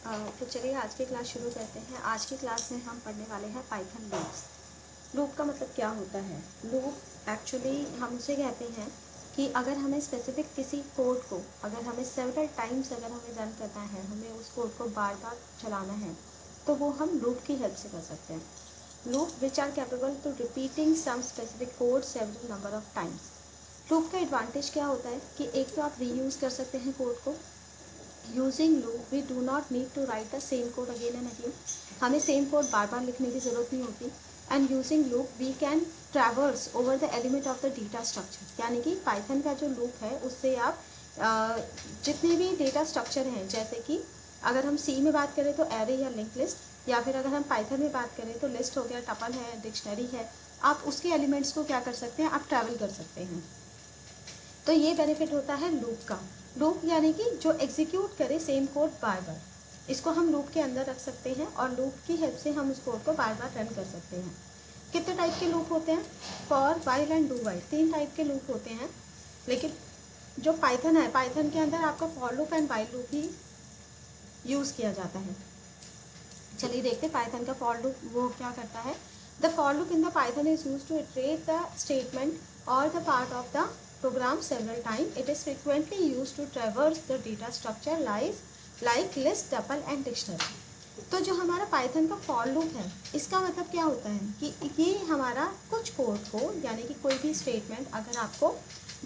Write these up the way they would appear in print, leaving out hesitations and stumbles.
तो चलिए आज की क्लास शुरू करते हैं। आज की क्लास में हम पढ़ने वाले हैं पाइथन लूप्स। लूप का मतलब क्या होता है? लूप एक्चुअली हम उसे कहते हैं कि अगर हमें स्पेसिफिक किसी कोड को अगर हमें सेवरल टाइम्स अगर हमें रन करना है, हमें उस कोड को बार बार चलाना है, तो वो हम लूप की हेल्प से कर सकते हैं। Loop which are capable to repeating some specific code several number of times. Loop का एडवांटेज क्या होता है कि एक तो आप रीयूज़ कर सकते हैं कोड को। Using loop we do not need to write the same code again and again. हमें सेम कोड बार बार लिखने की ज़रूरत नहीं होती। And using loop we can traverse over the element of the data structure. यानी कि पाइथन का जो लूप है उससे आप जितने भी डेटा स्ट्रक्चर हैं, जैसे कि अगर हम सी में बात करें तो एरे या लिंक लिस्ट, या फिर अगर हम पाइथन में बात करें तो लिस्ट हो गया, टपल है, डिक्शनरी है, आप उसके एलिमेंट्स को क्या कर सकते हैं, आप ट्रैवल कर सकते हैं। तो ये बेनिफिट होता है लूप का। लूप यानी कि जो एग्जीक्यूट करे सेम कोड बार बार, इसको हम लूप के अंदर रख सकते हैं और लूप की हेल्प से हम उस कोड को बार बार रन कर सकते हैं। कितने टाइप के लूप होते हैं? For, while and do while, 3 type के लूप होते हैं। लेकिन जो पाइथन है, पाइथन के अंदर आपका for loop and while loop he use किया जाता है। चलिए देखते पाइथन का फॉर लूप वो क्या करता है। The for loop in the Python is use to iterate the statement और the part of the program several times. It is frequently used to traverse the data structure like list, tuple and dictionary. तो जो हमारा Python का for loop है, इसका मतलब क्या होता है कि ये हमारा कुछ कोड को, यानी कि कोई भी स्टेटमेंट अगर आपको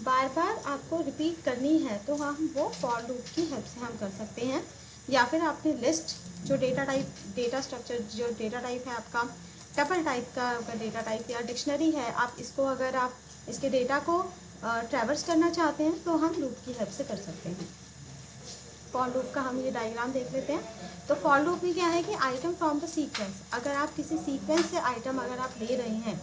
बार बार आपको रिपीट करनी है तो हम वो फॉर लूप की हेल्प से हम कर सकते हैं। या फिर आपने लिस्ट, जो डेटा स्ट्रक्चर जो डेटा टाइप है आपका, टपल टाइप का डेटा टाइप या डिक्शनरी है, आप इसको अगर आप इसके डेटा को ट्रैवर्स करना चाहते हैं तो हम लूप की हेल्प से कर सकते हैं। फॉर लूप का हम ये डायग्राम देख लेते हैं। तो फॉर लूप में क्या है कि आइटम फ्रॉम द सीक्वेंस, अगर आप किसी सीक्वेंस से आइटम अगर आप ले रहे हैं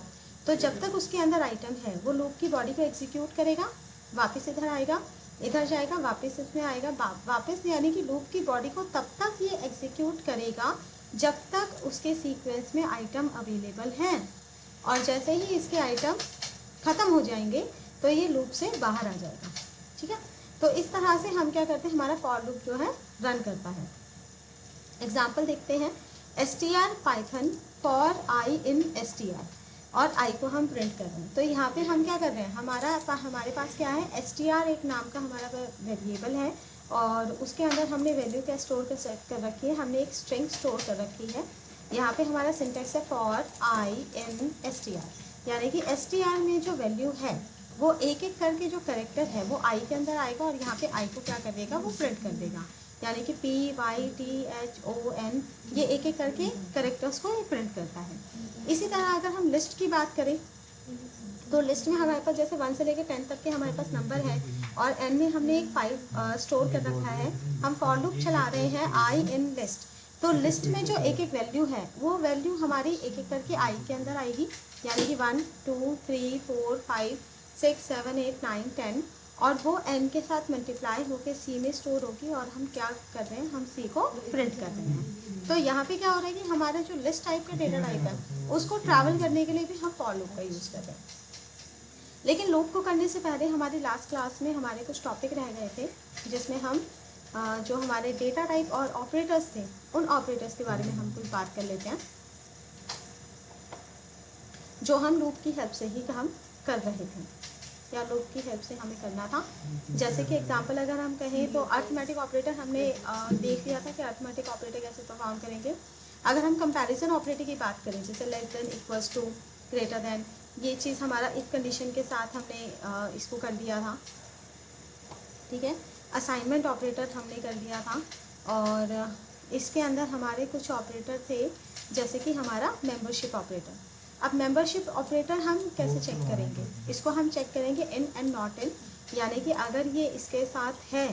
तो जब तक उसके अंदर आइटम है वो लूप की बॉडी को एग्जीक्यूट करेगा, वापस इधर आएगा, इधर जाएगा, वापस इसमें आएगा, वापस, यानी कि लूप की बॉडी को तब तक ये एग्जीक्यूट करेगा जब तक उसके सीक्वेंस में आइटम अवेलेबल हैं। और जैसे ही इसके आइटम ख़त्म हो जाएंगे तो ये लूप से बाहर आ जाएगा। ठीक है, तो इस तरह से हम क्या करते हैं, हमारा फॉर लूप जो है रन करता है। एग्जाम्पल देखते हैं। str Python for I in str, और आई को हम प्रिंट कर रहे हैं। तो यहाँ पे हम क्या कर रहे हैं, हमारे पास क्या है, str एक नाम का हमारा वेरिएबल है और उसके अंदर हमने वैल्यू क्या स्टोर कर सेट कर रखी है, हमने एक स्ट्रिंग स्टोर कर रखी है। यहाँ पे हमारा सिंटेक्स है फॉर आई इन str, यानी कि str में जो वैल्यू है वो एक एक करके जो करेक्टर है वो आई के अंदर आएगा और यहाँ पे आई को क्या कर देगा, वो प्रिंट कर देगा। यानी कि PYTHON, ये एक एक करके करेक्टर्स को ये प्रिंट करता है। इसी तरह अगर हम लिस्ट की बात करें तो लिस्ट में हमारे पास जैसे 1 से लेकर 10 तक के हमारे पास नंबर है और एन में हमने एक 5 स्टोर कर रखा है। हम फॉर लूप चला रहे हैं आई इन लिस्ट, तो लिस्ट में जो एक एक वैल्यू है वो वैल्यू हमारी एक एक करके आई के अंदर आएगी, यानी कि 1 2 3 4 5 6 7 8 9 10, और वो n के साथ मल्टीप्लाई होकर सी में स्टोर होगी और हम क्या कर रहे हैं, हम सी को प्रिंट कर रहे हैं। तो यहाँ पे क्या हो रहा है कि हमारा जो लिस्ट टाइप का डेटा टाइप है उसको ट्रैवल करने के लिए भी हम फॉर लूप का यूज़ कर रहे हैं। लेकिन लूप को करने से पहले हमारी लास्ट क्लास में हमारे कुछ टॉपिक रह गए थे जिसमें हम जो हमारे डेटा टाइप और ऑपरेटर्स थे उन ऑपरेटर्स के बारे में हम कुछ बात कर लेते हैं जो हम लूप की हेल्प से ही हम कर रहे थे या लूप की हेल्प से हमें करना था। जैसे कि एग्जांपल अगर हम कहें तो अरिथमेटिक ऑपरेटर हमने देख लिया था कि अरिथमेटिक ऑपरेटर कैसे परफॉर्म करेंगे। अगर हम कंपैरिजन ऑपरेटर की बात करें जैसे less than, equals to, greater than, ये चीज़ हमारा इफ कंडीशन के साथ हमने इसको कर दिया था। ठीक है, असाइनमेंट ऑपरेटर हमने कर दिया था और इसके अंदर हमारे कुछ ऑपरेटर थे जैसे कि हमारा मेंबरशिप ऑपरेटर। अब मेंबरशिप ऑपरेटर हम कैसे चेक करेंगे, इसको हम चेक करेंगे इन एंड नॉट इन, यानी कि अगर ये इसके साथ है,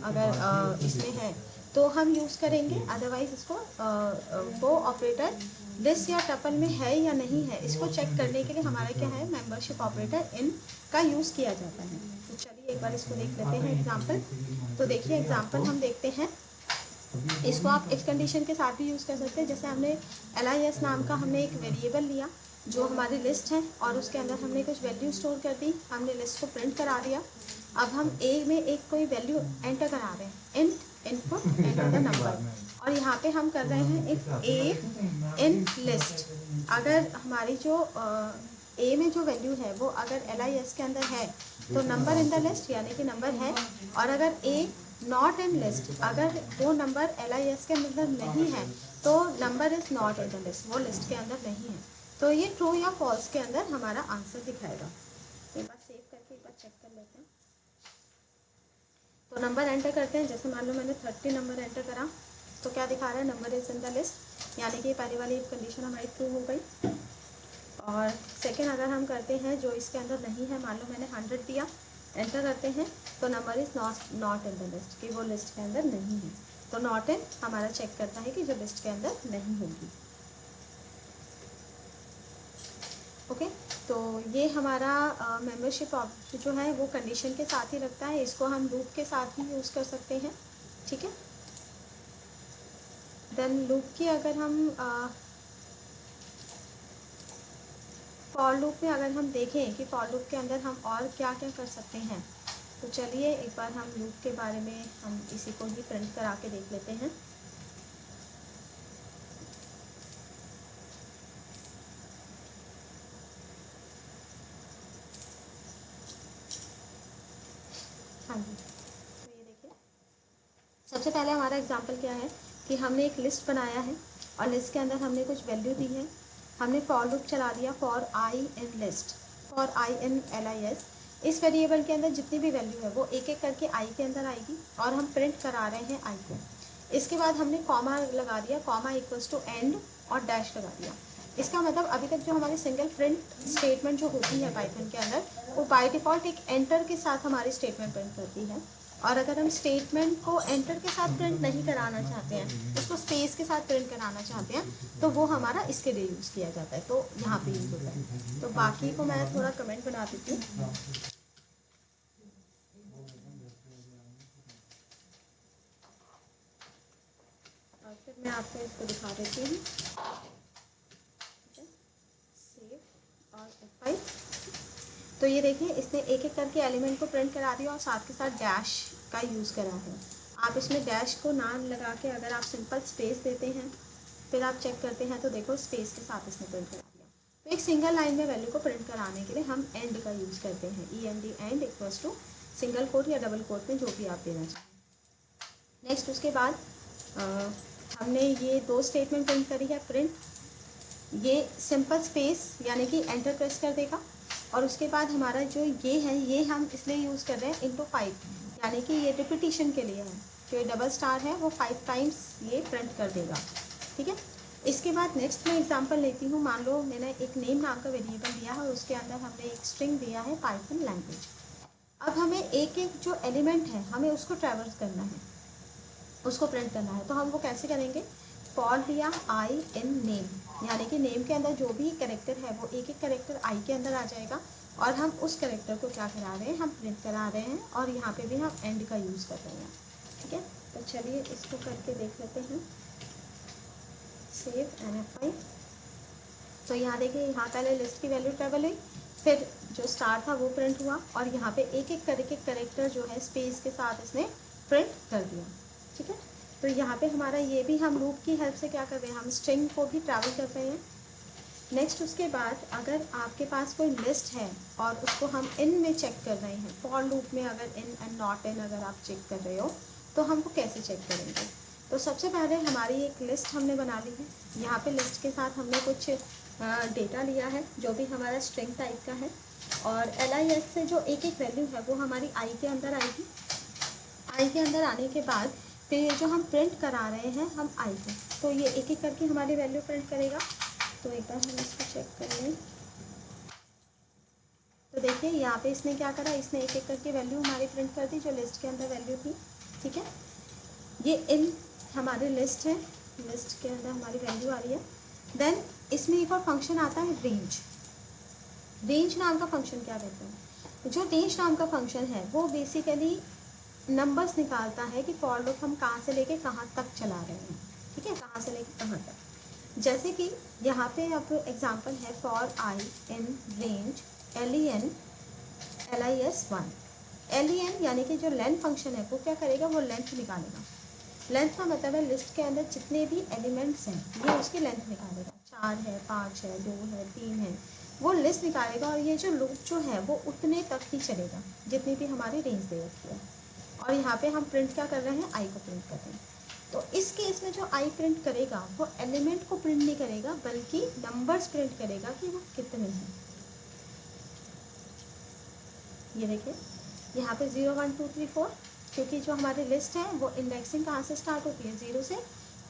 अगर इसमें है तो हम यूज़ करेंगे, अदरवाइज इसको वो ऑपरेटर लिस्ट या टपल में है या नहीं है इसको चेक करने के लिए हमारा क्या है, मेंबरशिप ऑपरेटर इन का यूज़ किया जाता है। तो चलिए एक बार इसको देख लेते हैं एग्जाम्पल। तो देखिए एग्जाम्पल हम देखते हैं, इसको आप इफ कंडीशन के साथ भी यूज़ कर सकते हैं। जैसे हमने LIS नाम का हमने एक वेरिएबल लिया जो हमारी लिस्ट है और उसके अंदर हमने कुछ वैल्यू स्टोर कर दी, हमने लिस्ट को प्रिंट करा दिया। अब हम ए में एक कोई वैल्यू एंटर करा रहे हैं, int input enter the number, और यहाँ पे हम कर रहे हैं इफ ए इन लिस्ट। अगर हमारी जो ए में जो वैल्यू है वो अगर LIS के अंदर है तो नंबर इन द लिस्ट यानी कि नंबर है, और अगर ए नॉट इन लिस्ट, अगर वो नंबर LIS के अंदर नहीं है तो number is not in the list, वो लिस्ट के अंदर नहीं है। तो ये ट्रू या फॉल्स के अंदर हमारा आंसर दिखाएगा। एक बार सेव करके एक बार चेक कर लेते हैं। तो नंबर एंटर करते हैं, जैसे मान लो मैंने 30 नंबर एंटर करा तो क्या दिखा रहा है, number is in the list, यानी कि पहले वाली कंडीशन हमारी ट्रू हो गई। और सेकेंड अगर हम करते हैं जो इसके अंदर नहीं है, मान लो मैंने 100 दिया, एंटर करते हैं तो number is not in the list, कि वो लिस्ट के अंदर नहीं है। तो नॉट इन हमारा चेक करता है कि जो लिस्ट के अंदर नहीं होगी। ओके, तो ये हमारा मेंबरशिप जो है वो कंडीशन के साथ ही रखता है, इसको हम लूप के साथ ही यूज़ कर सकते हैं। ठीक है, देन लूप की अगर हम फॉर लूप में अगर हम देखें कि फॉर लूप के अंदर हम और क्या क्या कर सकते हैं, तो चलिए एक बार हम लूप के बारे में हम इसी को ही प्रिंट करा के देख लेते हैं। हाँ जी, तो ये देखिए, सबसे पहले हमारा एग्जांपल क्या है कि हमने एक लिस्ट बनाया है और लिस्ट के अंदर हमने कुछ वैल्यू दी है, हमने फॉर लूप चला दिया for I in list, for I in LIS। इस वेरिएबल के अंदर जितनी भी वैल्यू है वो एक एक करके आई के अंदर आएगी और हम प्रिंट करा रहे हैं आई को। इसके बाद हमने कॉमा लगा दिया, कॉमा इक्वल्स टू एंड और डैश लगा दिया। इसका मतलब अभी तक जो हमारी सिंगल प्रिंट स्टेटमेंट जो होती है पाइथन के अंदर, वो बाय डिफ़ॉल्ट एक एंटर के साथ हमारी स्टेटमेंट प्रिंट करती है। और अगर हम स्टेटमेंट को एंटर के साथ प्रिंट नहीं कराना चाहते हैं, उसको स्पेस के साथ प्रिंट कराना चाहते हैं, तो वो हमारा इसके लिए यूज़ किया जाता है, तो यहाँ पे यूज़ होता है। तो बाकी को मैं थोड़ा कमेंट बना देती हूँ और फिर मैं आपको इसको दिखा देती हूँ। सेव और F5। तो ये देखिए, इसने एक एक करके एलिमेंट को प्रिंट करा दिया और साथ के साथ डैश का यूज़ करा है। आप इसमें डैश को ना लगा के अगर आप सिंपल स्पेस देते हैं फिर आप चेक करते हैं तो देखो स्पेस के साथ इसने प्रिंट करा दिया। तो एक सिंगल लाइन में वैल्यू को प्रिंट कराने के लिए हम एंड का यूज़ करते हैं, END, and equals to single quote या डबल कोट में जो भी आप देना चाहें। नेक्स्ट उसके बाद हमने ये दो स्टेटमेंट प्रिंट करी है। प्रिंट, ये सिंपल स्पेस यानी कि एंटर प्रेस कर देगा, और उसके बाद हमारा जो ये है ये हम इसलिए यूज़ कर रहे हैं इंटू 5, यानी कि ये रिपीटिशन के लिए है। जो डबल स्टार है वो 5 टाइम्स ये प्रिंट कर देगा। ठीक है, इसके बाद नेक्स्ट मैं एग्जांपल लेती हूँ। मान लो मैंने एक नेम नाम का वेरिएबल दिया है और उसके अंदर हमने एक स्ट्रिंग दिया है पाइथन लैंग्वेज। अब हमें एक एक जो एलिमेंट है हमें उसको ट्रैवर्स करना है, उसको प्रिंट करना है। तो हम वो कैसे करेंगे, फॉर लिया आई इन नेम, यानी कि नेम के अंदर जो भी कैरेक्टर है वो एक एक कैरेक्टर आई के अंदर आ जाएगा, और हम उस कैरेक्टर को क्या करा रहे हैं, हम प्रिंट करा रहे हैं, और यहाँ पे भी हम एंड का यूज़ कर रहे हैं। ठीक है, तो चलिए इसको करके देख लेते हैं। Save F5। तो यहाँ देखिए, यहाँ पहले लिस्ट की वैल्यू ट्रेवल हुई, फिर जो स्टार था वो प्रिंट हुआ, और यहाँ पे एक एक करके कैरेक्टर जो है स्पेस के साथ इसने प्रिंट कर दिया। ठीक है, तो यहाँ पे हमारा ये भी हम लूप की हेल्प से क्या कर रहे हैं, हम स्ट्रिंग को भी ट्रैवल कर रहे हैं। नेक्स्ट उसके बाद अगर आपके पास कोई लिस्ट है और उसको हम इन में चेक कर रहे हैं, फॉर लूप में अगर इन एंड नॉट इन अगर आप चेक कर रहे हो तो हमको कैसे चेक करेंगे। तो सबसे पहले हमारी एक लिस्ट हमने बना ली है। यहाँ पे लिस्ट के साथ हमने कुछ डेटा लिया है जो भी हमारा स्ट्रिंग टाइप का है, और LIS से जो एक एक वैल्यू है वो हमारी आई के अंदर आएगी। आई के अंदर आने के बाद फिर ये जो हम प्रिंट करा रहे हैं हम आई को, तो ये एक एक करके हमारी वैल्यू प्रिंट करेगा। तो एक बार हम इसको चेक कर लें। तो देखिए यहाँ पे इसने क्या करा, इसने एक एक करके वैल्यू हमारी प्रिंट कर दी जो लिस्ट के अंदर वैल्यू थी। ठीक है, ये इन हमारी लिस्ट है, लिस्ट के अंदर हमारी वैल्यू आ रही है। देन इसमें एक और फंक्शन आता है रेंज। रेंज नाम का फंक्शन क्या कहते हैं, जो रेंज नाम का फंक्शन है वो बेसिकली नंबर्स निकालता है कि फॉर लूप हम कहाँ से लेके कहाँ तक चला रहे हैं। ठीक है, कहाँ से लेके कहाँ तक। जैसे कि यहाँ पे अब एग्जांपल है for I in range len LIS 1। len यानी कि जो लेंथ फंक्शन है वो क्या करेगा, वो लेंथ निकालेगा। लेंथ का मतलब है लिस्ट के अंदर जितने भी एलिमेंट्स हैं ये उसकी लेंथ निकालेगा। 4 है, 5 है, 2 है, 3 है, वो लिस्ट निकालेगा और ये जो लूप जो है वो उतने तक ही चलेगा जितनी भी हमारी रेंज दे रखी है। और यहाँ पे हम प्रिंट क्या कर रहे हैं, आई को प्रिंट कर रहे हैं। तो इस केस में जो आई प्रिंट करेगा वो एलिमेंट को प्रिंट नहीं करेगा बल्कि नंबर्स प्रिंट करेगा कि वो कितने हैं। ये देखिए यहाँ पे 0 1 2 3 4, क्योंकि जो हमारी लिस्ट है वो इंडेक्सिंग कहाँ से स्टार्ट होती है, 0 से।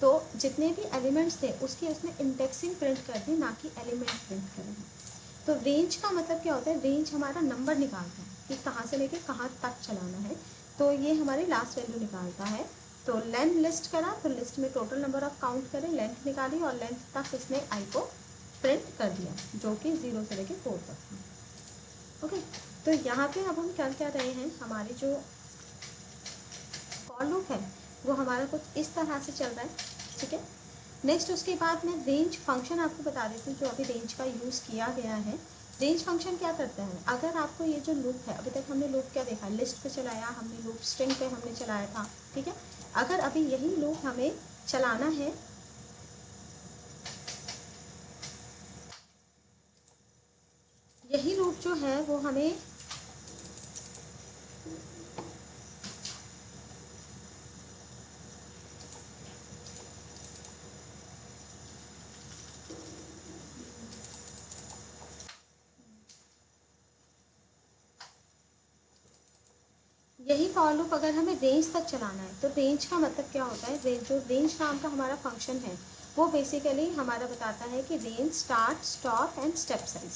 तो जितने भी एलिमेंट्स थे उसकी उसने इंडेक्सिंग प्रिंट कर दी, ना कि एलिमेंट प्रिंट करेगा। तो रेंज का मतलब क्या होता है, रेंज हमारा नंबर निकालता है कि कहाँ से लेके कहाँ तक चलाना है। तो ये हमारी लास्ट वैल्यू निकालता है। तो लेंथ लिस्ट करा तो लिस्ट में टोटल नंबर ऑफ काउंट करें, लेंथ निकाली और लेंथ तक इसने आई को प्रिंट कर दिया जो कि 0 से लेके 4 तक था। ओके, तो यहाँ पे अब हम क्या क्या रहे हैं, हमारी जो फॉर लूप है वो हमारा कुछ इस तरह से चल रहा है। ठीक है, नेक्स्ट उसके बाद मैं रेंज फंक्शन आपको बता देती हूँ जो अभी रेंज का यूज़ किया गया है। रेंज फंक्शन क्या करता है, अगर आपको ये जो लूप है, अभी तक हमने लूप क्या देखा, लिस्ट पे चलाया हमने, लूप स्ट्रिंग पे हमने चलाया था। ठीक है, अगर अभी यही लूप हमें चलाना है, यही लूप जो है वो हमें यही फॉर लूप अगर हमें रेंज तक चलाना है तो रेंज का मतलब क्या होता है, रेंज जो रेंज नाम का हमारा फंक्शन है वो बेसिकली हमारा बताता है कि range start stop and step size.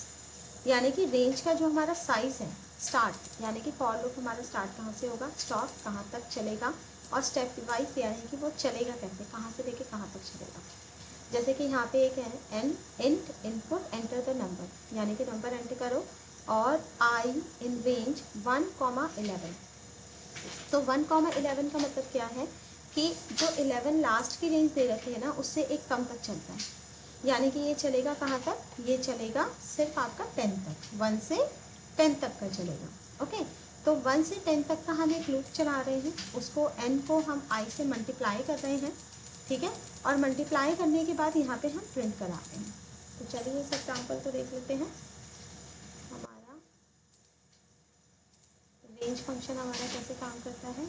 यानी कि रेंज का जो हमारा साइज है, स्टार्ट यानी कि फॉर लूप हमारा स्टार्ट कहाँ से होगा, स्टॉप कहाँ तक चलेगा, और स्टेप वाइज यानी कि वो चलेगा कैसे, कहाँ से लेके कहाँ तक चलेगा। जैसे कि यहाँ पे एक है int input enter the number, यानी कि नंबर एंटर करो और आई इन रेंज 1,11। तो 1,11 का मतलब क्या है कि जो 11 लास्ट की रेंज दे रखी है ना उससे एक कम तक चलता है। यानी कि ये चलेगा कहाँ तक, ये चलेगा सिर्फ आपका 10 तक, 1 से 10 तक का चलेगा। ओके, तो 1 से 10 तक का हम एक लूप चला रहे हैं, उसको n को हम i से मल्टीप्लाई कर रहे हैं। ठीक है, और मल्टीप्लाई करने के बाद यहाँ पे हम प्रिंट करा रहे हैं। तो चलिए इस एग्जाम्पल को देख लेते हैं। हमारा रेंज फंक्शन हमारा कैसे काम करता है।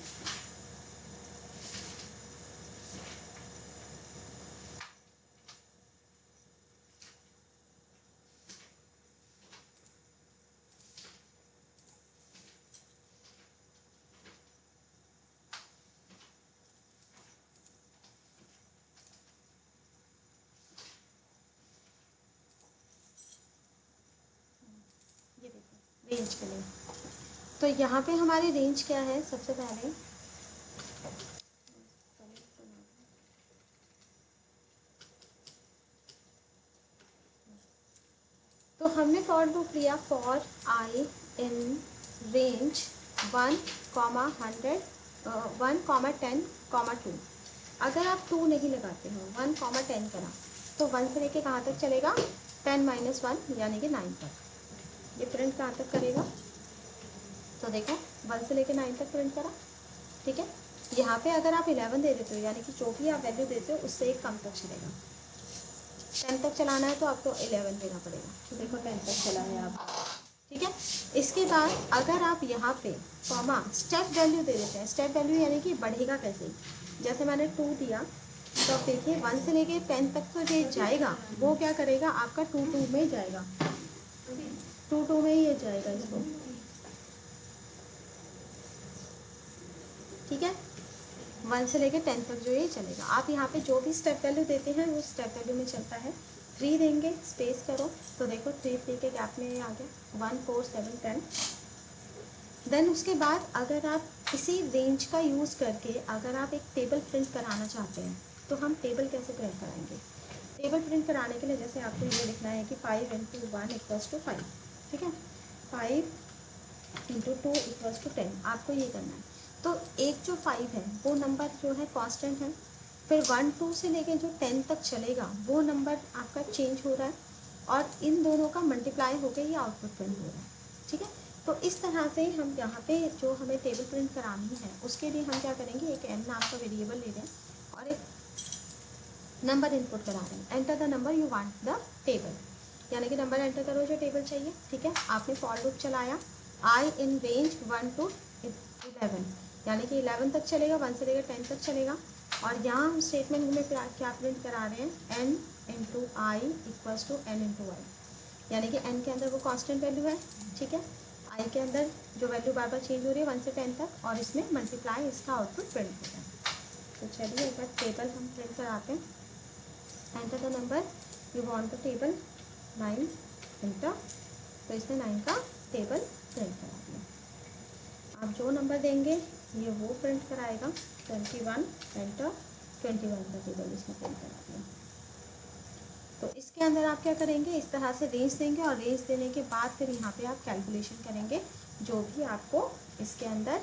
ये देखिए रेंज के लिए, तो यहाँ पे हमारी रेंज क्या है, सबसे पहले तो हमने फॉर लूप लिया फॉर आई इन रेंज 1,100 1,10,2। अगर आप 2 नहीं लगाते हो, 1,10 करा तो 1 से लेके कहाँ तक चलेगा, 10 - 1 यानी कि 9 तक। ये प्रिंट कहाँ तक करेगा, तो देखो 1 से लेके 9 तक प्रिंट करा। ठीक है, यहाँ पे अगर आप 11 दे देते हो यानी कि जो भी आप वैल्यू देते हो उससे एक कम तक चलेगा। 10 तक चलाना है तो आपको 11 देना पड़ेगा। तो देखो 10 तक चला है आप। ठीक है, इसके बाद अगर आप यहाँ पे कॉमा स्टेप वैल्यू दे देते हैं, स्टेप वैल्यू यानी कि बढ़ेगा कैसे, जैसे मैंने 2 दिया तो आप देखिए 1 से लेके 10 तक तो ये जाएगा, वो क्या करेगा आपका 2 में ही जाएगा, 2 में ही ये जाएगा इसको। ठीक है, 1 से लेके 10 तक जो ये चलेगा। आप यहाँ पे जो भी स्टेप वैल्यू देते हैं वो स्टेप वैल्यू में चलता है। 3 देंगे, स्पेस करो तो देखो 3 के गैप में ये आ गया 1 4 7 10। देन उसके बाद अगर आप इसी रेंज का यूज़ करके अगर आप एक टेबल प्रिंट कराना चाहते हैं तो हम टेबल कैसे प्रिंट कराएंगे। टेबल प्रिंट कराने के लिए जैसे आपको ये लिखना है कि 5 × 1 = 5। ठीक है, 5 × 2 = 10, आपको ये करना है। तो एक जो 5 है वो नंबर जो है कांस्टेंट है, फिर 1 2 से लेके जो 10 तक चलेगा वो नंबर आपका चेंज हो रहा है, और इन दोनों का मल्टीप्लाई होकर ये आउटपुट प्रिंट हो रहा है। ठीक है, तो इस तरह से हम यहाँ पे जो हमें टेबल प्रिंट करानी है उसके लिए हम क्या करेंगे, एक n नाम का वेरिएबल ले रहे हैं और एक नंबर इनपुट करा रहे हैं। Enter the number you want the table, यानी कि नंबर एंटर करो जो टेबल चाहिए। ठीक है, आपने फॉर लूप चलाया आई इन रेंज 1 to 11, यानी कि 11 तक चलेगा, 1 से लेकर 10 तक चलेगा। और यहाँ हम स्टेटमेंट में क्या प्रिंट करा रहे हैं, n into i equals to n into y, यानी कि n के अंदर वो कांस्टेंट वैल्यू है। ठीक है, i के अंदर जो वैल्यू बार बार चेंज हो रही है 1 से 10 तक, और इसमें मल्टीप्लाई इसका आउटपुट प्रिंट होता है। तो चलिए एक बार टेबल हम प्रिंट कराते हैं। Enter the number you want the table 9 enter, तो इसने 9 का टेबल प्रिंट करा दिया। आप जो नंबर देंगे ये वो प्रिंट कराएगा। 21 एंटर, 21 का टेबल इसने प्रिंट करा दिया। तो इसके अंदर आप क्या करेंगे, इस तरह से रेंज देंगे और रेंज देने के बाद फिर यहाँ पे आप कैलकुलेशन करेंगे जो भी आपको इसके अंदर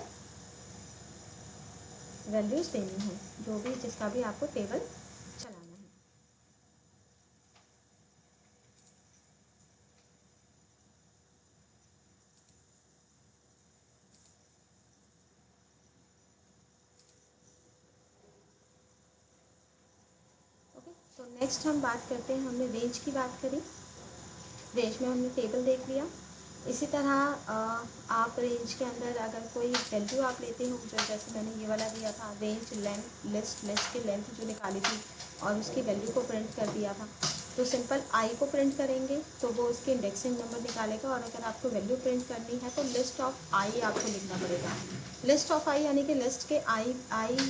वैल्यूज़ देनी है, जो भी जिसका भी आपको टेबल चलाना है। ओके, तो नेक्स्ट हम बात करते हैं, हमने रेंज की बात करी, रेंज में हमने टेबल देख लिया। इसी तरह आप रेंज के अंदर अगर कोई वैल्यू आप लेते हो, जो जैसे मैंने ये वाला दिया था रेंज लेंथ लिस्ट की लेंथ जो निकाली थी और उसकी वैल्यू को प्रिंट कर दिया था, तो सिंपल आई को प्रिंट करेंगे तो वो उसके इंडेक्सिंग नंबर निकालेगा। और अगर आपको वैल्यू प्रिंट करनी है तो लिस्ट ऑफ आई आपको लिखना पड़ेगा। लिस्ट ऑफ आई यानी कि लिस्ट के आई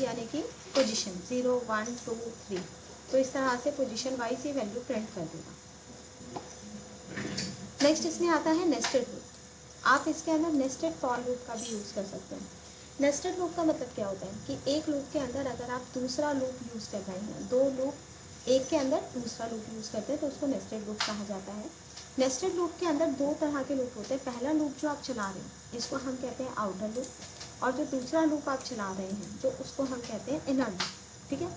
यानी कि पोजिशन 0 1 2 3, तो इस तरह से पोजिशन वाइज ये वैल्यू प्रिंट कर देगा। नेक्स्ट इसमें आता है नेस्टेड लूप। आप इसके अंदर नेस्टेड फॉर लूप का भी यूज़ कर सकते हैं। नेस्टेड लूप का मतलब क्या होता है कि एक लूप के अंदर अगर आप दूसरा लूप यूज़ कर रहे हैं, दो लूप एक के अंदर दूसरा लूप यूज़ करते हैं तो उसको नेस्टेड लूप कहा जाता है। नेस्टेड लूप के अंदर दो तरह के लूप होते हैं। पहला लूप जो आप चला रहे हैं इसको हम कहते हैं आउटर लूप, और जो दूसरा लूप आप चला रहे हैं जो उसको हम कहते हैं इनर लूप। ठीक है,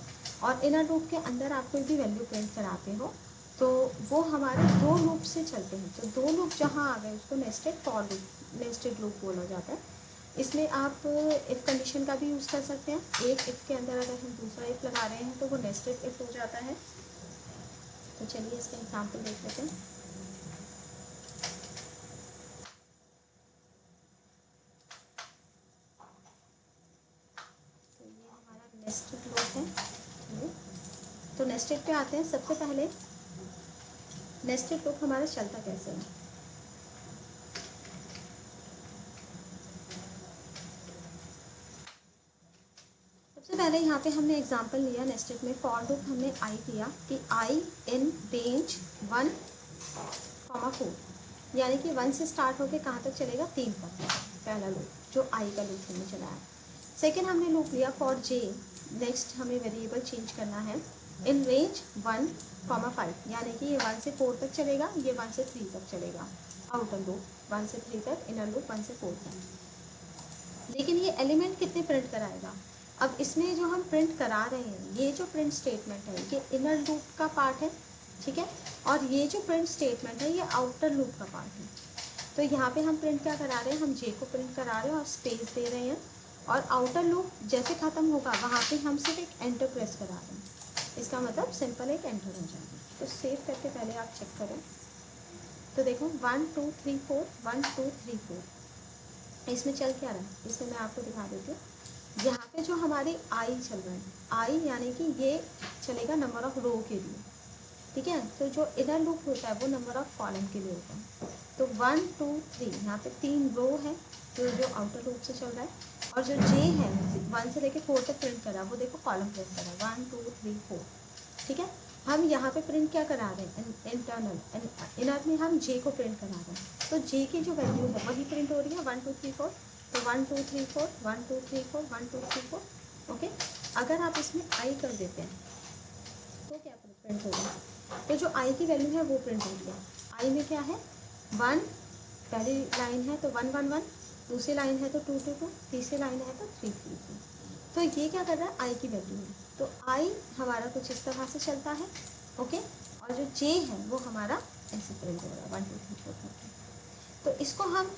और इनर लूप के अंदर आप कोई भी वैल्यू प्रिंट कराते हो तो वो हमारे दो लूप से चलते हैं। तो दो लूप जहाँ आ गए उसको nested for loop, nested loop बोला जाता है। इसमें आप इफ़ कंडीशन का भी यूज़ कर सकते हैं। एक इफ़ के अंदर अगर हम दूसरा इफ़ लगा रहे हैं तो वो नेस्टेड इफ़ हो जाता है। तो चलिए इसका एग्जाम्पल देख लेते हैं। तो ये हमारा नेस्टेड लूप है। तो नेस्टेड पे आते हैं। सबसे पहले नेस्टेड लूप हमारा चलता कैसे है। सबसे पहले यहाँ पे हमने एग्जांपल लिया नेस्टेड में, फॉर लूप हमने आई दिया कि आई इन रेंज 1, 4, यानी कि 1 से स्टार्ट होकर कहाँ तक चलेगा, 3 तक, पहला लूप जो आई का लूप हमने चलाया। सेकेंड हमने लूप लिया फॉर जे, नेक्स्ट हमें वेरिएबल चेंज करना है इन रेंज 1, 5, यानी कि ये 1 से 4 तक चलेगा, ये 1 से 3 तक चलेगा। आउटर लूप 1 से 3 तक, इनर लूप 1 से 4 तक। लेकिन ये एलिमेंट कितने प्रिंट कराएगा। अब इसमें जो हम प्रिंट करा रहे हैं, ये जो प्रिंट स्टेटमेंट है ये इनर लूप का पार्ट है। ठीक है, और ये जो प्रिंट स्टेटमेंट है ये आउटर लूप का पार्ट है। तो यहाँ पे हम प्रिंट क्या करा रहे हैं, हम जे को प्रिंट करा रहे हैं और स्पेस दे रहे हैं, और आउटर लूप जैसे ख़त्म होगा वहाँ पे हम सिर्फ एक एंटर प्रेस करा रहे हैं। इसका मतलब सिंपल एक एंटर हो जाएगा। तो सेव करके पहले आप चेक करें तो देखो 1 2 3 4, 1 2 3 4 इसमें चल क्या रहा है, इसमें मैं आपको दिखा देती हूँ। यहाँ पे जो हमारी आई चल रहा है, आई यानी कि ये चलेगा नंबर ऑफ रो के लिए। ठीक है, तो जो इनर लूप होता है वो नंबर ऑफ कॉलम के लिए होता है। तो 1 2 3 यहाँ पे 3 रो है जो आउटर लूप से चल रहा है, और जो जे है 1 से लेके 4 तक प्रिंट करा, वो देखो कॉलम प्रिंट करा 1 2 3 4। ठीक है, हम यहाँ पे प्रिंट क्या करा रहे हैं, इंटरनल इनर में हम जे को प्रिंट करा रहे हैं। तो जे की जो वैल्यू है वही प्रिंट हो रही है 1 2 3 4। तो 1 2 3 4, 1 2 3 4, 1 2 3 4। ओके, अगर आप इसमें आई कर देते हैं तो क्या प्रिंट होगा, तो जो आई की वैल्यू है वो प्रिंट हो गया। आई में क्या है 1, पहली लाइन है तो 1 1 1, दूसरी लाइन है तो 2 2 2, तीसरी लाइन है तो 3 3 3। तो ये क्या कर रहा है, आई की वैल्यू है। तो आई हमारा कुछ इस तरह से चलता है। ओके, और जो जे है वो हमारा ऐसे प्रिंट हो रहा है 1 2 3 4 5। तो इसको हम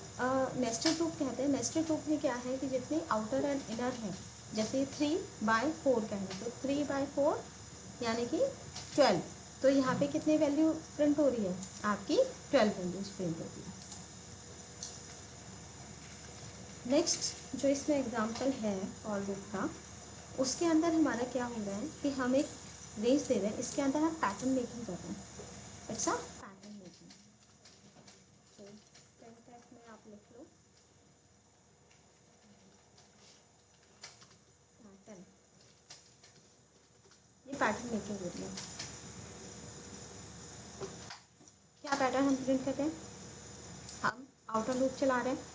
नेस्टेड लूप कहते हैं। नेस्टेड लूप में क्या है कि जितने आउटर एंड इनर है, जैसे 3/4 कहें तो 3/4 यानी कि 12, तो यहाँ पे कितनी वैल्यू प्रिंट हो रही है आपकी 12 वैल्यूज प्रिंट होती है। नेक्स्ट जो इसमें एग्जांपल है फॉर लूप का, उसके अंदर हमारा क्या हो रहा है कि हम एक रेंज दे रहे हैं, इसके अंदर हम पैटर्न मेकिंग कर रहे हैं। अच्छा, पैटर्न मेकिंग, तो प्रिंटफ में आप लिख लो पैटर्न, ये पैटर्न मेकिंग हो रही है। क्या पैटर्न हम प्रिंट करते हैं, हम आउटर लूप चला रहे हैं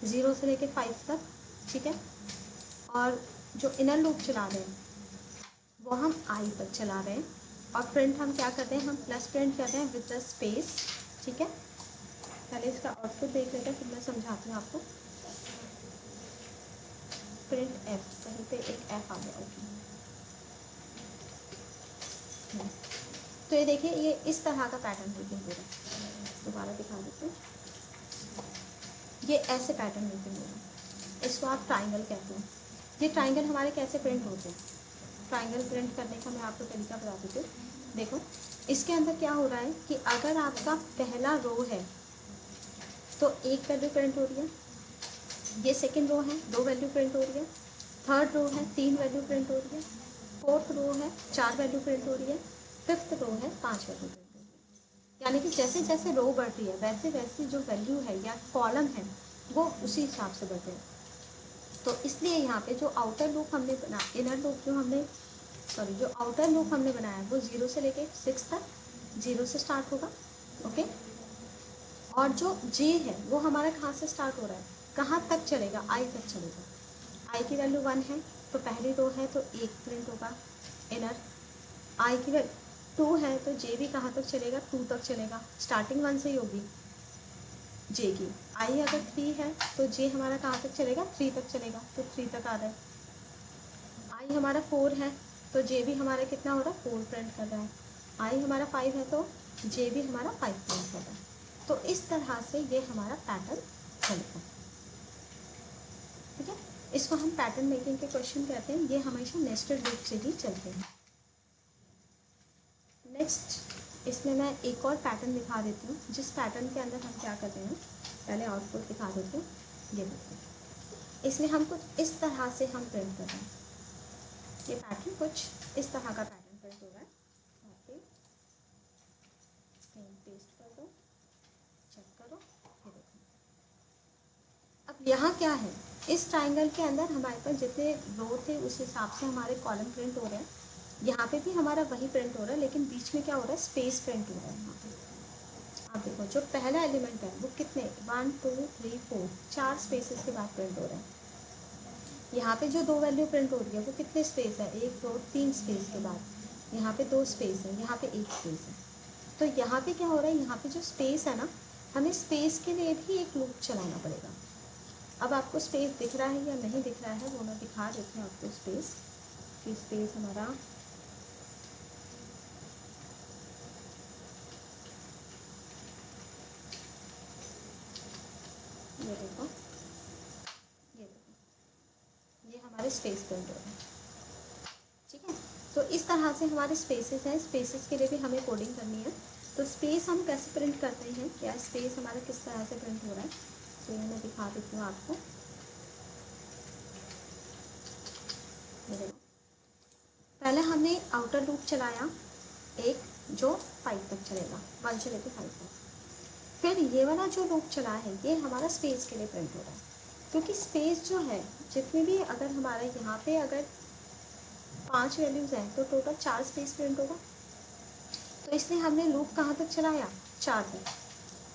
0 से लेके 5 तक, ठीक है, और जो इनर लूप चला रहे हैं वो हम आई तक चला रहे हैं, और प्रिंट हम क्या करते हैं, हम प्लस प्रिंट करते हैं विद द स्पेस, ठीक है। पहले इसका आउटपुट देख लेते हैं, फिर मैं समझाती हूँ आपको। प्रिंट एफ, कहीं पे एक एफ आ गया, ओके। तो ये देखिए, ये इस तरह का पैटर्न मेकिंग हो रहा है, दोबारा दिखा देते हैं, ये ऐसे पैटर्न मेकिंग हो रहा है, इसको आप ट्राइंगल कहते हैं। ये ट्राइंगल हमारे कैसे प्रिंट होते हैं, ट्राइंगल प्रिंट करने का मैं आपको तरीका बता देती हूँ। देखो, इसके अंदर क्या हो रहा है कि अगर आपका पहला रो है तो एक वैल्यू प्रिंट हो रही है, ये सेकंड रो है 2 वैल्यू प्रिंट हो रही है, थर्ड रो है 3 वैल्यू प्रिंट हो रही है, फोर्थ रो है 4 वैल्यू प्रिंट हो रही है, फिफ्थ रो है 5 वैल्यू प्रिंट हो रही है। यानी कि जैसे जैसे रो बढ़ रही है वैसे वैसे जो वैल्यू है या कॉलम है वो उसी हिसाब से बढ़ रहे हैं। तो इसलिए यहाँ पे जो आउटर लूप हमने बना, इनर लूप जो हमने, सॉरी, जो आउटर लूप हमने बनाया है वो 0 से लेके 6 तक 0 से स्टार्ट होगा, ओके। और जो जे है वो हमारा कहाँ से स्टार्ट हो रहा है, कहाँ तक चलेगा, आई तक चलेगा। आई की वैल्यू 1 है तो पहली रो है तो 1 प्रिंट होगा इनर, आई की वैल्यू 2 है तो जे भी कहाँ तक चलेगा, 2 तक चलेगा, स्टार्टिंग 1 से ही होगी जे की। आई अगर 3 है तो जे हमारा कहाँ तक चलेगा, 3 तक चलेगा, तो 3 तक आ रहा है। आई हमारा 4 है तो जे भी हमारा कितना हो रहा है, 4 प्रिंट कर रहा है। आई हमारा 5 है तो जे भी हमारा 5 प्रिंट कर रहा है। तो इस तरह से ये हमारा पैटर्न चलेगा, ठीक है। इसको हम पैटर्न मेकिंग के क्वेश्चन कहते हैं, ये हमेशा नेस्टेड लूप से ही चलते हैं। नेक्स्ट इसमें मैं एक और पैटर्न दिखा देती हूँ, जिस पैटर्न के अंदर हम क्या करते हैं, पहले आउटपुट दिखा देती हूँ। ये देखते, इसमें हम कुछ इस तरह से हम प्रिंट कर रहे हैं, ये पैटर्न कुछ इस तरह का पैटर्न प्रिंट हो रहा है। ओके, पेस्ट कर दो, चेक करो, ये देखो। अब यहाँ क्या है, इस ट्राइंगल के अंदर हमारे पास जितने रो थे उस हिसाब से हमारे कॉलम प्रिंट हो रहे हैं। यहाँ पे भी हमारा वही प्रिंट हो रहा है, लेकिन बीच में क्या हो रहा है, स्पेस प्रिंट हो रहा है। यहाँ पे आप देखो, जो पहला एलिमेंट है वो कितने 1 2 3 4 4 स्पेसेस के बाद प्रिंट हो रहा है। यहाँ पे जो 2 वैल्यू प्रिंट हो रही है वो कितने स्पेस है, 1 2 3 स्पेस के बाद, यहाँ पे 2 स्पेस है, यहाँ पे 1 स्पेस है। तो यहाँ पे क्या हो रहा है, यहाँ पे जो स्पेस है ना, हमें स्पेस के लिए भी एक लूप चलाना पड़ेगा। अब आपको स्पेस दिख रहा है या नहीं दिख रहा है वो मैं दिखा देती हूँ आपको। स्पेस कि स्पेस हमारा ये देखो, ये देखो, ये हमारे स्पेस प्रिंट हो रहे हैं, ठीक है। तो इस तरह से हमारे स्पेसेस हैं, स्पेसेस के लिए भी हमें कोडिंग करनी है। तो स्पेस हम कैसे प्रिंट करते हैं, या स्पेस हमारा किस तरह से प्रिंट हो रहा है, तो ये मैं दिखा देती हूँ आपको। पहले हमने आउटर लूप चलाया एक, जो 5 तक चलेगा, 1 से लेकर 5 तक। फिर ये वाला जो लूप चला है ये हमारा स्पेस के लिए प्रिंट हो रहा है, क्योंकि स्पेस जो है जितने भी, अगर हमारा यहाँ पे अगर 5 वैल्यूज़ हैं तो टोटल 4 स्पेस प्रिंट होगा। तो इसलिए हमने लूप कहाँ तक चलाया, 4 तक,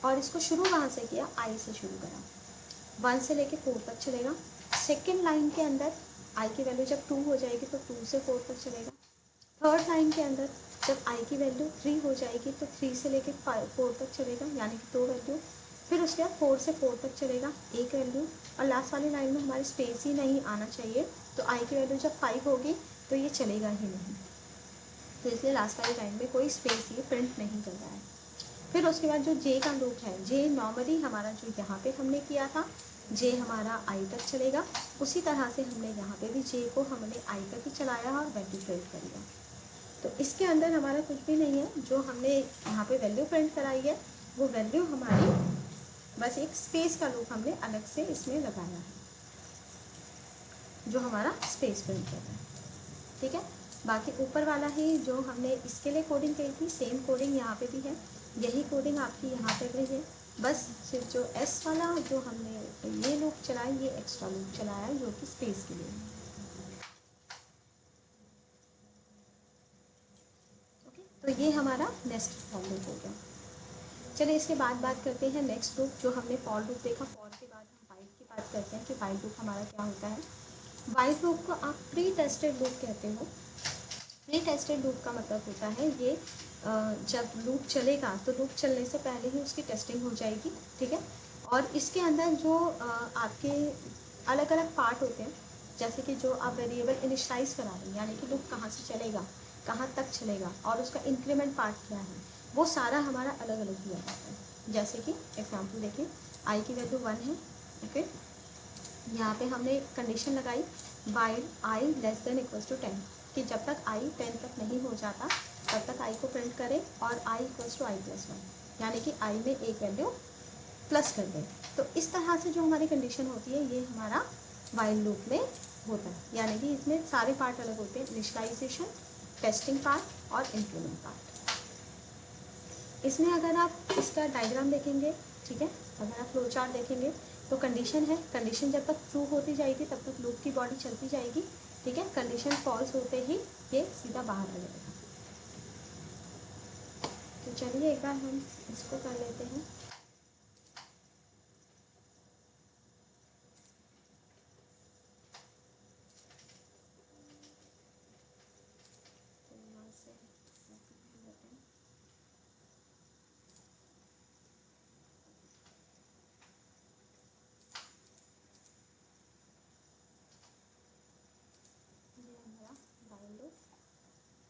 और इसको शुरू कहाँ से किया, आई से शुरू करा, 1 से लेके 4 तक चलेगा। सेकेंड लाइन के अंदर आई की वैल्यू जब 2 हो जाएगी तो 2 से 4 तक चलेगा। थर्ड लाइन के अंदर जब आई की वैल्यू 3 हो जाएगी तो 3 से लेके 4 तक चलेगा, यानी कि 2 वैल्यू। फिर उसके बाद 4 से 4 तक चलेगा, 1 वैल्यू। और लास्ट वाली लाइन में हमारी स्पेस ही नहीं आना चाहिए, तो आई की वैल्यू जब 5 होगी तो ये चलेगा ही नहीं, तो इसलिए लास्ट वाली लाइन में कोई स्पेस ये प्रिंट नहीं कर रहा है। फिर उसके बाद जो जे का लूप है, जे नॉर्मली हमारा जो यहाँ पे हमने किया था, जे हमारा आई तक चलेगा, उसी तरह से हमने यहाँ पे भी जे को हमने आई तक ही चलाया और वैल्यू प्रिंट कर लिया। तो इसके अंदर हमारा कुछ भी नहीं है, जो हमने यहाँ पे वैल्यू प्रिंट कराई है वो वैल्यू हमारी बस एक स्पेस का लूप हमने अलग से इसमें लगाया है, जो हमारा स्पेस प्रिंट कर रहा है। ठीक है, बाकी ऊपर वाला ही जो हमने इसके लिए कोडिंग करी थी, सेम कोडिंग यहाँ पे भी है, यही कोडिंग आपकी यहाँ पे भी है। बस सिर्फ जो एस वाला जो हमने ये लूप चलाया, ये एक्स्ट्रा लूप चलाया जो कि स्पेस के लिए। ओके, तो ये हमारा नेक्स्ट फॉर लूप हो गया। चलिए इसके बाद बात करते हैं नेक्स्ट लूप, जो हमने फॉर लूप देखा। फॉर के बाद हम वाइल की बात करते हैं कि वाइल लूप हमारा क्या होता है। वाइल लूप को आप प्री टेस्टेड लूप कहते हो। प्री टेस्टेड लूप का मतलब होता है ये जब लूप चलेगा तो लूप चलने से पहले ही उसकी टेस्टिंग हो जाएगी। ठीक है, और इसके अंदर जो आपके अलग अलग पार्ट होते हैं, जैसे कि जो आप वेरिएबल इनिशलाइज करा रहे हैं, यानी कि लूप कहाँ से चलेगा, कहाँ तक चलेगा और उसका इंक्रीमेंट पार्ट क्या है, वो सारा हमारा अलग अलग दिया जाता है। जैसे कि एग्जाम्पल देखिए, आई की वैल्यू 1 है। ओके, यहाँ पे हमने कंडीशन लगाई while i less than equals to 10, कि जब तक आई 10 तक नहीं हो जाता तब तक आई को प्रिंट करें और आई इक्वल्स टू आई प्लस 1, यानी कि आई में एक वैल्यू प्लस कर दें। तो इस तरह से जो हमारी कंडीशन होती है ये हमारा वाइल लूप में होता है, यानी कि इसमें सारे पार्ट अलग होते हैं, इनिशियलाइजेशन, टेस्टिंग पार्ट और इंक्रीमेंट पार्ट। इसमें अगर आप इसका डायग्राम देखेंगे, ठीक है, अगर आप फ्लो चार्ट देखेंगे तो कंडीशन है, कंडीशन जब तक ट्रू होती जाएगी तब तक लूप की बॉडी चलती जाएगी। ठीक है, कंडीशन फॉल्स होते ही ये सीधा बाहर आ जाएगा। तो चलिए एक बार हम इसको कर लेते हैं।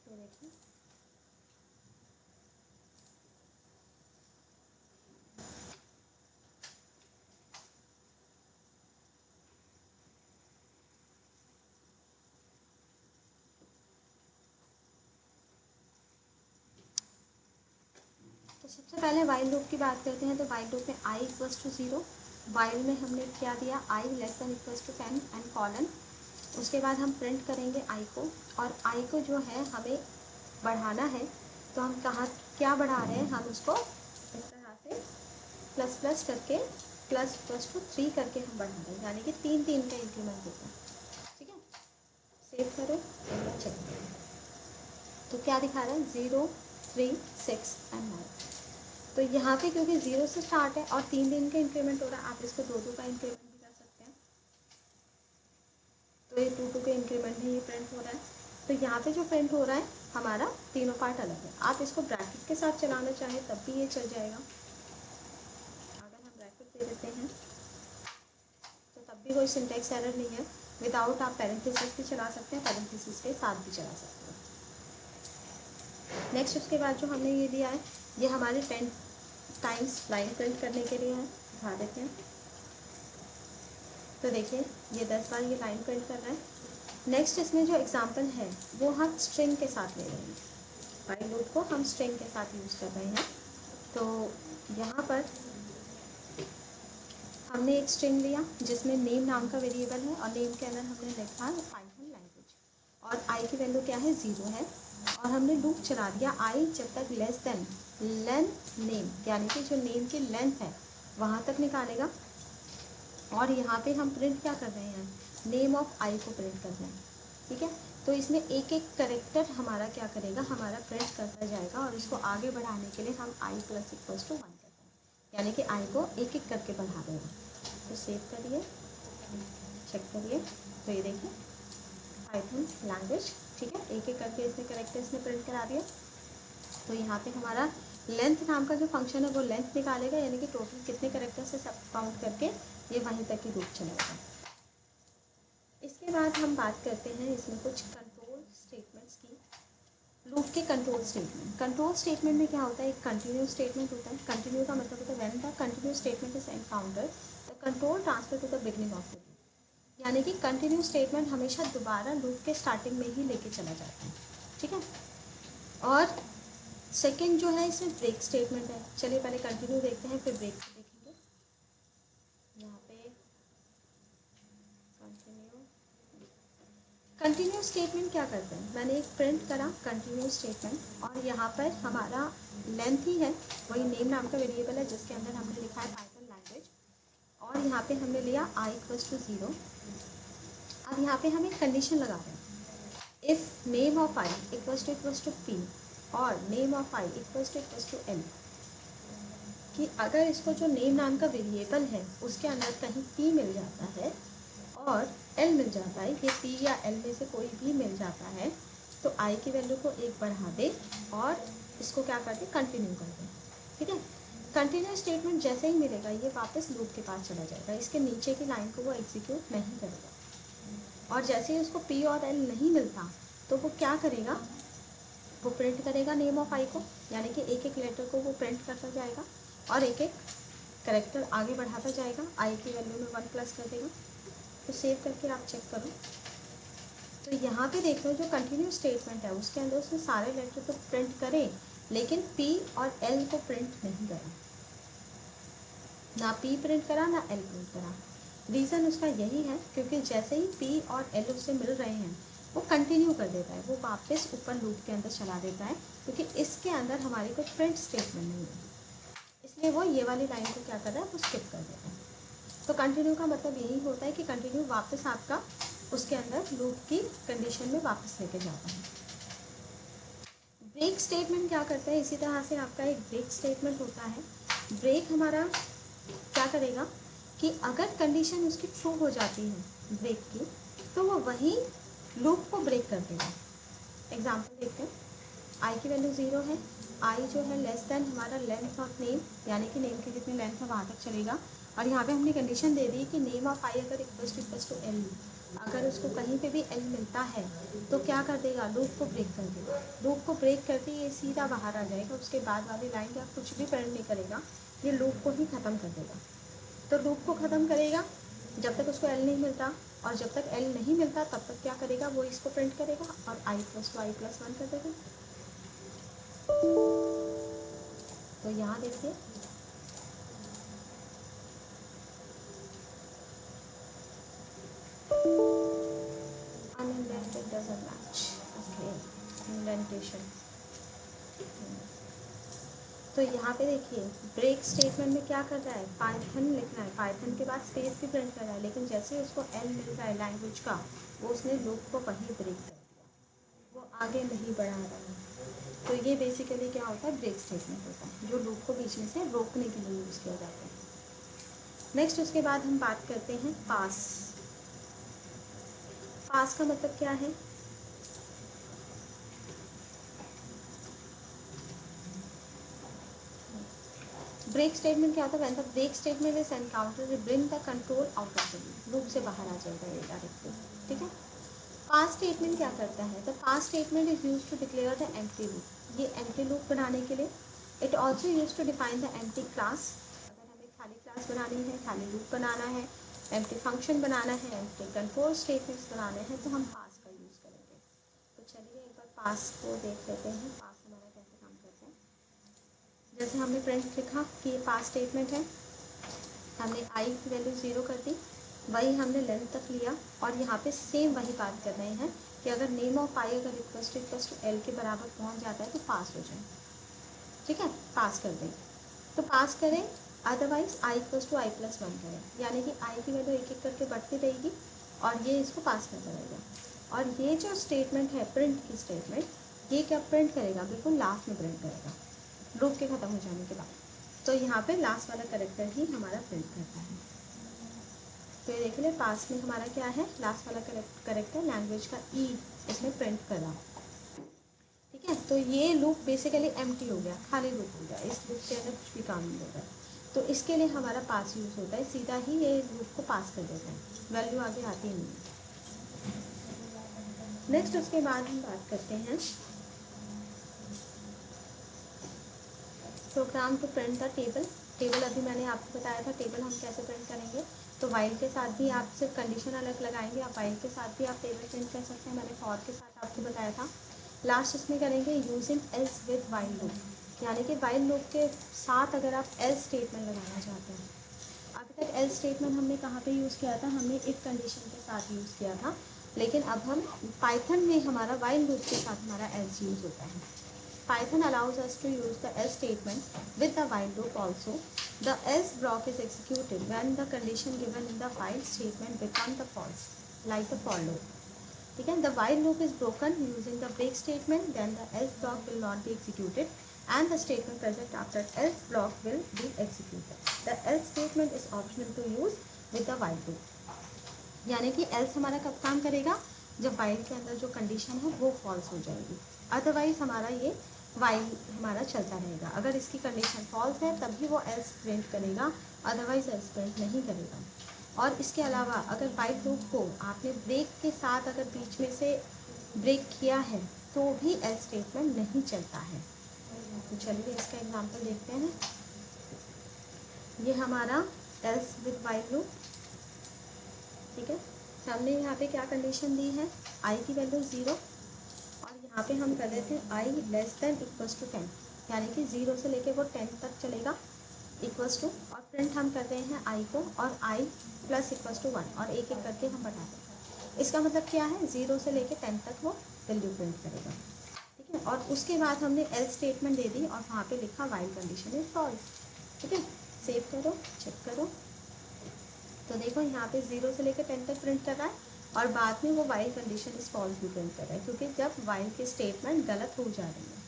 देखिए तो सबसे पहले वाइल लूप की बात करते हैं। तो वाइल लूप में आई इक्वल्स टू 0, वाइल में हमने क्या दिया, I less than equals to 10 and colon. उसके बाद हम प्रिंट करेंगे आई को, और आई को जो है हमें बढ़ाना है, तो हम कहाँ क्या बढ़ा रहे हैं, हम उसको इस तरह से प्लस प्लस करके प्लस प्लस टू 3 करके हम बढ़ा रहे हैं, यानी कि 3 3 का इंक्रीमेंट होता है। ठीक है, सेव करो और चेक करो। तो क्या दिखा रहा है, 0 3 6 एंड 9। तो यहाँ पे क्योंकि 0 से स्टार्ट है और 3 दिन का इंक्रीमेंट हो रहा है, आप इसको 2 का इंक्रीमेंट भी कर सकते हैं। तो ये 2 के इंक्रीमेंट में ये प्रिंट हो रहा है। तो यहाँ पे जो प्रिंट हो रहा है हमारा तीनों पार्ट अलग है। आप इसको ब्रैकेट के साथ चलाना चाहें तब भी ये चल जाएगा। अगर हम ब्रैकेट दे देते हैं तो तब भी कोई सिंटेक्स एरर नहीं है। विदाउट आप पैरेंथेसिस भी चला सकते हैं, पैरेंथेसिस के साथ भी चला सकते हैं। नेक्स्ट उसके बाद जो हमने ये दिया है, ये हमारे 10 टाइम्स लाइन प्रिंट करने के लिए है। दिखा देते हैं, तो देखिए ये 10 बार ये लाइन प्रिंट कर रहा है। नेक्स्ट इसमें जो एग्जांपल है वो हम स्ट्रिंग के साथ ले रहे हैं, वाइल लूप को हम स्ट्रिंग के साथ यूज़ कर रहे हैं। तो यहाँ पर हमने एक स्ट्रिंग लिया जिसमें नेम नाम का वेरिएबल है, और नेम के अंदर हमने लिखा पाइथन लैंग्वेज, और आई की वैल्यू क्या है, 0 है। और हमने लूप चला दिया आई जब तक लेस देन लेंथ नेम, यानी कि जो नेम की लेंथ है वहाँ तक निकालेगा। और यहाँ पे हम प्रिंट क्या कर रहे हैं, नेम ऑफ आई को प्रिंट कर रहे हैं। ठीक है, तो इसमें एक एक करेक्टर हमारा क्या करेगा, हमारा प्रिंट करता जाएगा, और इसको आगे बढ़ाने के लिए हम आई प्लस इक्वल्स टू 1 करते हैं, यानी कि आई को एक एक करके बढ़ा देगा। तो सेव करिए, चेक करिए, तो ये देखिए पाइथन लैंग्वेज, ठीक है, एक एक करके इसने करेक्टर इसने प्रिंट करा दिया। तो यहाँ पे हमारा लेंथ नाम का जो फंक्शन है वो लेंथ निकालेगा, यानी कि टोटल कितने करेक्टर से सब काउंट करके ये वहीं तक की लूप चलाएगा। इसके बाद हम बात करते हैं इसमें कुछ कंट्रोल स्टेटमेंट्स की। लूप के कंट्रोल स्टेटमेंट में क्या होता है, एक कंटिन्यू स्टेटमेंट होता है। कंटिन्यू का मतलब होता है when the continue statement is encounter the control transfer to the beginning of the loop. यानी कि कंटिन्यू स्टेटमेंट हमेशा दोबारा लूप के स्टार्टिंग में ही लेके चला जाता है, ठीक है। और सेकंड जो है इसमें ब्रेक स्टेटमेंट है। चलिए पहले कंटिन्यू देखते हैं फिर ब्रेक देखेंगे। यहाँ पे कंटिन्यू स्टेटमेंट क्या करते हैं, मैंने एक प्रिंट करा कंटिन्यू स्टेटमेंट और यहाँ पर हमारा लेंथ ही है, वही नेम नाम का वेरिएबल है जिसके अंदर हमने लिखा है पाइथन लैंग्वेज। और यहाँ पे हमने लिया i इक्वल्स टू 0। अब यहाँ पे हम एक कंडीशन लगा रहे हैं, if name of i equals to p और name of i equals to l, कि अगर इसको जो नेम नाम का वेरिएबल है उसके अंदर कहीं p मिल जाता है और l मिल जाता है, ये p या l में से कोई भी मिल जाता है, तो i की वैल्यू को 1 बढ़ा दे और इसको क्या कर दे, कंटिन्यू कर दे, ठीक है। कंटिन्यू स्टेटमेंट जैसे ही मिलेगा ये वापस लूप के पास चला जाएगा, इसके नीचे की लाइन को वो एग्जीक्यूट नहीं करेगा। और जैसे ही उसको p और l नहीं मिलता तो वो क्या करेगा, वो प्रिंट करेगा नेम ऑफ i को, यानी कि एक एक लेटर को वो प्रिंट करता जाएगा और एक एक करेक्टर आगे बढ़ाता जाएगा, i की वैल्यू में 1 प्लस कर देगा। तो सेव करके आप चेक करो। तो यहाँ पे देख लो जो कंटिन्यू स्टेटमेंट है उसके अंदर उसने सारे लेटर तो प्रिंट करे लेकिन p और l को प्रिंट नहीं करा, ना p प्रिंट करा ना l प्रिंट करा। रीज़न उसका यही है क्योंकि जैसे ही p और l उसे मिल रहे हैं वो कंटिन्यू कर देता है, वो वापस ऊपर लूप के अंदर चला देता है क्योंकि इसके अंदर हमारी कोई प्रिंट स्टेटमेंट नहीं है, इसलिए वो ये वाली लाइन को क्या कर रहा है, वो स्किप कर देता है। तो कंटिन्यू का मतलब यही होता है कि कंटिन्यू वापस आपका उसके अंदर लूप की कंडीशन में वापस लेके जाता है। ब्रेक स्टेटमेंट क्या करता है, इसी तरह से आपका एक ब्रेक स्टेटमेंट होता है। ब्रेक हमारा क्या करेगा कि अगर कंडीशन उसकी ट्रू हो जाती है ब्रेक की, तो वो वही लूप को ब्रेक कर देगा। एग्जाम्पल देखते हैं, आई की वैल्यू 0 है, आई जो है लेस देन हमारा लेंथ ऑफ नेम, यानी कि नेम की जितनी लेंथ है वहाँ तक चलेगा। और यहाँ पे हमने कंडीशन दे दी कि नेम ऑफ आई अगर इक्वल्स टू एल, अगर उसको कहीं पे भी एल मिलता है तो क्या कर देगा, लूप को ब्रेक कर देगा। लूप को ब्रेक करके ये सीधा बाहर आ जाएगा, उसके बाद वाली लाइन का कुछ भी प्रिंट नहीं करेगा, ये लूप को ही ख़त्म कर देगा। तो लूप को ख़त्म करेगा जब तक उसको एल नहीं मिलता, और जब तक एल नहीं मिलता तब तक क्या करेगा, वो इसको प्रिंट करेगा और आई प्लस टू आई प्लस 1 कर देगा। तो यहाँ देखिए अनइंडेंटेड डजंट मैच, ओके इंडेंटेशन। तो यहाँ पे देखिए ब्रेक स्टेटमेंट में क्या कर रहा है, पाइथन लिखना है, पाइथन के बाद स्पेस भी प्रिंट कर रहा है, लेकिन जैसे ही उसको एल मिल रहा है लैंग्वेज का, वो उसने लूप को वहीं ब्रेक कर दिया, वो आगे नहीं बढ़ा रहा है। तो ये बेसिकली क्या होता है, ब्रेक स्टेटमेंट होता है जो लूप को बीच में से रोकने के लिए यूज़ किया जाता है। नेक्स्ट उसके बाद हम बात करते हैं पास। पास का मतलब क्या है, ब्रेक स्टेटमेंट क्या होता है, when the break statement is encounter bring the control out of the loop, loop से बाहर आ जाएगा ये डायरेक्टली, ठीक है। पास स्टेटमेंट क्या करता है, the pass statement is use to declare the empty loop, ये एम्प्टी लूप बनाने के लिए। It also use to define the empty class, अगर हमें खाली क्लास बनानी है, खाली लूप बनाना है, एम्प्टी फंक्शन बनाना है, एम्प्टी कंट्रोल स्टेटमेंट्स बनाने हैं, तो हम पास का यूज़ करेंगे। तो चलिए एक बार पास को देख लेते हैं, पास हमारा कैसे काम करता है। जैसे हमने प्रिंट लिखा कि ये पास स्टेटमेंट है, हमने आई की वैल्यू 0 कर दी, वही हमने लेंथ तक लिया और यहाँ पे सेम वही बात कर रहे हैं कि अगर नेम ऑफ आई अगर इक्वल्स टू एल के बराबर पहुँच जाता है तो पास हो जाए, ठीक है, पास कर दें। तो पास करें, otherwise i equals to i plus 1 करें, यानी कि आई की वैल्यू एक एक करके बढ़ती रहेगी और ये इसको पास करता रहेगा। और ये जो स्टेटमेंट है प्रिंट की स्टेटमेंट, ये क्या प्रिंट करेगा, बिल्कुल लास्ट में प्रिंट करेगा लूप के ख़त्म हो जाने के बाद। तो यहाँ पे लास्ट वाला करेक्टर ही हमारा प्रिंट करता है। तो ये देख ले पास में हमारा क्या है, लास्ट वाला करेक्टर लैंग्वेज का ई इसमें प्रिंट करा, ठीक है। तो ये लूप बेसिकली एम्प्टी हो गया, खाली लूप हो गया, इस लूप के अंदर कुछ भी काम नहीं होगा। तो इसके लिए हमारा पास यूज़ होता है, सीधा ही ये लूप को पास कर देता है, वैल्यू आगे आती नहीं है। नेक्स्ट उसके बाद हम बात करते हैं program to print the table अभी मैंने आपको बताया था टेबल हम कैसे प्रिंट करेंगे। तो वाइल के साथ भी आप सिर्फ कंडीशन अलग लगाएंगे, आप वाइल के साथ भी आप टेबल प्रिंट कर सकते हैं, मैंने फॉर के साथ आपको बताया था। लास्ट इसमें करेंगे using else with while loop, यानी कि वाइल लूप के साथ अगर आप एल्स स्टेटमेंट लगाना चाहते हैं। अभी तक एल्स स्टेटमेंट हमने कहाँ पे यूज़ किया था, हमने इफ कंडीशन के साथ यूज़ किया था, लेकिन अब हम पाइथन में हमारा वाइल लूप के साथ हमारा एल्स यूज़ होता है। Python allows us to use the else statement with the while loop also. The else block is executed when the condition given in the while statement becomes the false, like the for loop. ठीक है, the while loop is broken using the break statement, then the else block will not be executed and the statement present after else block will be executed. The else statement is optional to use with the while loop. यानी कि else हमारा कब काम करेगा, जब while के अंदर जो कंडीशन है वो फॉल्स हो जाएगी, अदरवाइज हमारा ये वाइल हमारा चलता रहेगा। अगर इसकी कंडीशन फॉल्स है तभी वो एल्स प्रिंट करेगा, अदरवाइज एल्स प्रिंट नहीं करेगा। और इसके अलावा अगर वाइल लूप को आपने ब्रेक के साथ अगर बीच में से ब्रेक किया है तो भी एल्स स्टेटमेंट नहीं चलता है। तो चलिए इसका एग्जांपल देखते हैं। ये हमारा एल्स विद वाइल लूप, ठीक है। हमने यहाँ पे क्या कंडीशन दी है, आई की वैल्यू 0 और यहाँ पे हम कर देते हैं आई लेस देन इक्वल्स टू 10, यानी कि 0 से लेके वो 10 तक चलेगा इक्वल्स टू, और प्रिंट हम कर रहे हैं आई को और आई प्लस इक्वल्स टू 1 और एक एक करके हम बढ़ाते हैं। इसका मतलब क्या है, 0 से लेके 10 तक वो वैल्यू प्रिंट करेगा, ठीक है। और उसके बाद हमने एल्स स्टेटमेंट दे दी और वहाँ पे लिखा वाइल कंडीशन इज फॉल्स, ठीक है। सेव करो, चेक करो, तो देखो यहाँ पे 0 से लेकर 10 तक प्रिंट कर रहा है और बाद में वो वाइल कंडीशन इज फॉल्स भी प्रिंट कर रहा है, क्योंकि जब वाइल की स्टेटमेंट गलत हो जा रही है।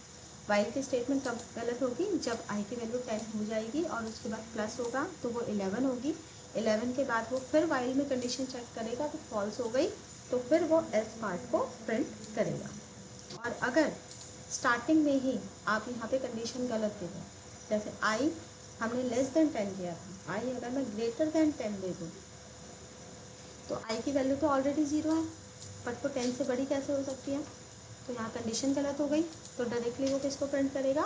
वाइल की स्टेटमेंट कब गलत होगी, जब आई की वैल्यू 10 हो जाएगी और उसके बाद प्लस होगा तो वो 11 होगी, 11 के बाद वो फिर वाइल में कंडीशन चेक करेगा तो फॉल्स हो गई, तो फिर वो एल्स पार्ट को प्रिंट करेगा। और अगर स्टार्टिंग में ही आप यहाँ पे कंडीशन गलत दे दें, जैसे आई हमने लेस देन 10 दिया था, आई अगर मैं ग्रेटर देन 10 दे दूँ तो आई की वैल्यू तो ऑलरेडी 0 है, बट वो 10 से बड़ी कैसे हो सकती है, तो यहाँ कंडीशन गलत हो गई, तो डायरेक्टली वो किसको प्रिंट करेगा,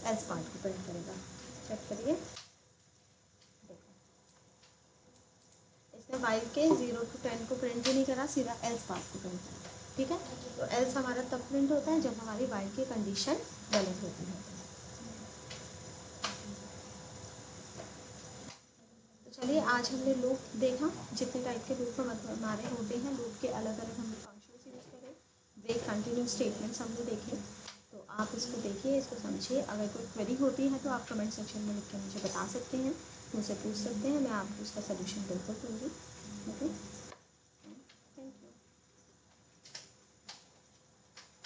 एल्स पार्ट को प्रिंट करेगा। चेक करिए, देखो इसने वाइल के 0 to 10 को प्रिंट भी नहीं करा, सीधा एल्स पार्ट को प्रिंट करा, ठीक है। तो एल्स हमारा तब प्रिंट होता है जब हमारी वाइल की कंडीशन गलत होती है। चलिए आज हमने लूप देखा, जितने टाइप के लूप हमारे होते हैं, लूप के अलग अलग हमने फंक्शंस यूज़ करे, ब्रेक कंटिन्यूस स्टेटमेंट्स हमने देखे। तो आप इसको देखिए, इसको समझिए, अगर कोई क्वेरी होती है तो आप कमेंट सेक्शन में लिख के मुझे बता सकते हैं, मुझसे पूछ सकते हैं, मैं आपको उसका सलूशन बिल्कुल दूँगी, ओके।